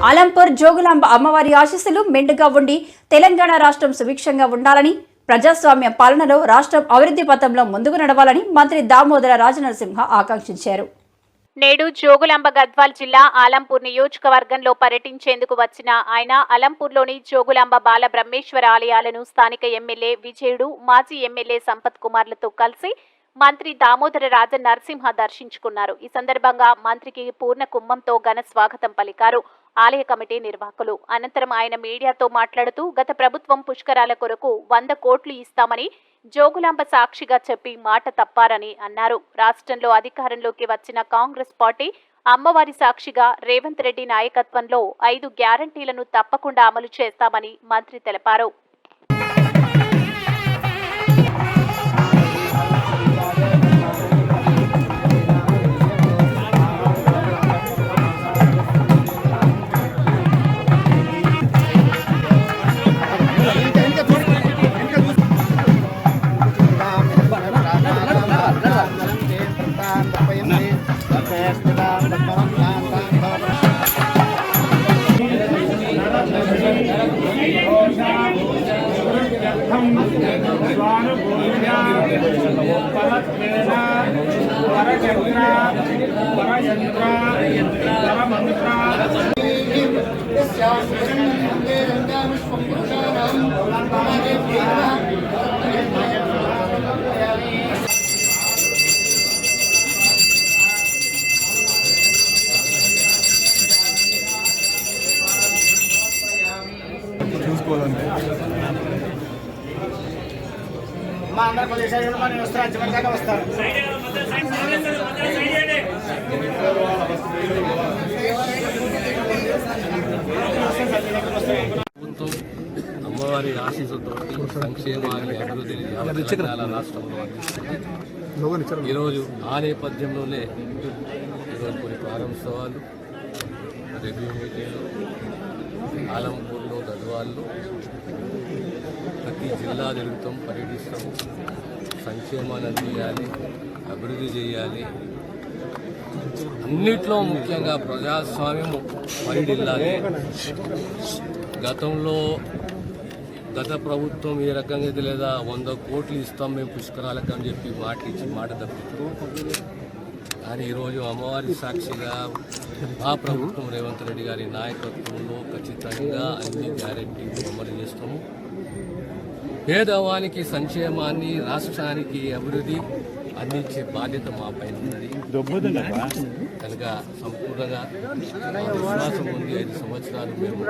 అలంపూర్ జోగులాంబ అమ్మవారి ఆశీస్సులు మెండుగా ఉండి తెలంగాణ రాష్ట్రం సుభిక్షంగా ఉండాలని, ప్రజాస్వామ్య పాలనలో రాష్ట్రం అభివృద్ధి పథంలో ముందుకు నడవాలని మంత్రి దామోదర రాజనరసింహ ఆకాంక్షించారు. నేడు జోగులాంబ గద్వాల్ జిల్లా ఆలంపూర్ నియోజకవర్గంలో పర్యటించేందుకు వచ్చిన ఆయన అలంపూర్లోని జోగులాంబ బాల బ్రహ్మేశ్వర ఆలయాలను స్థానిక ఎమ్మెల్యే విజయుడు, మాజీ ఎమ్మెల్యే సంపత్ కుమార్లతో కలిసి మంత్రి దామోదర రాజనరసింహ దర్శించుకున్నారు. ఈ సందర్భంగా మంత్రికి పూర్ణ కుంభంతో ఘన స్వాగతం పలికారు ఆలయ కమిటీ నిర్వాహకులు. అనంతరం ఆయన మీడియాతో మాట్లాడుతూ గత ప్రభుత్వం పుష్కరాల కొరకు 100 కోట్లు ఇస్తామని జోగులాంబ సాక్షిగా చెప్పి మాట తప్పారని అన్నారు. రాష్ట్రంలో అధికారంలోకి వచ్చిన కాంగ్రెస్ పార్టీ అమ్మవారి సాక్షిగా రేవంత్ రెడ్డి నాయకత్వంలో 5 గ్యారంటీలను తప్పకుండా అమలు చేస్తామని మంత్రి తెలిపారు. చూసుకోవాలంటే మా ఆంధ్రప్రదేశ్ వస్తారు వస్తారు అమ్మవారి ఆశీస్సులతో సంక్షేమాన్ని అభివృద్ధిని తెలంగాణ రాష్ట్రంలో అందిస్తుంది. ఈరోజు ఆ నేపథ్యంలోనే ఈరోజు కొన్ని ప్రారంభోత్సవాలు, రివ్యూ మీటింగ్లు ఆలంపూర్లో, గద్వాల్లో ప్రతి జిల్లా తిరుగుతాం, పర్యటిస్తాము. సంక్షేమాన్ని అందించాలి, అభివృద్ధి చేయాలి, అన్నిట్లో ముఖ్యంగా ప్రజాస్వామ్యం పరిడిల్లాలి. గతంలో గత ప్రభుత్వం ఏ రకంగా అయితే లేదా 100 కోట్లు ఇస్తాం మేము పుష్కరాలకు అని చెప్పి మాట ఇచ్చి మాట తప్పిస్తూ, కానీ ఈరోజు అమ్మవారి సాక్షిగా మా ప్రభుత్వం రేవంత్ రెడ్డి గారి నాయకత్వంలో ఖచ్చితంగా అన్ని గ్యారెంటీలు అమలు చేస్తాము. పేదవానికి సంక్షేమాన్ని, రాష్ట్రానికి అభివృద్ధి అందించే బాధ్యత మా పైన ఉన్నది. కనుక సంపూర్ణంగా విశ్వాసం ఉంది. 5 సంవత్సరాలు మేము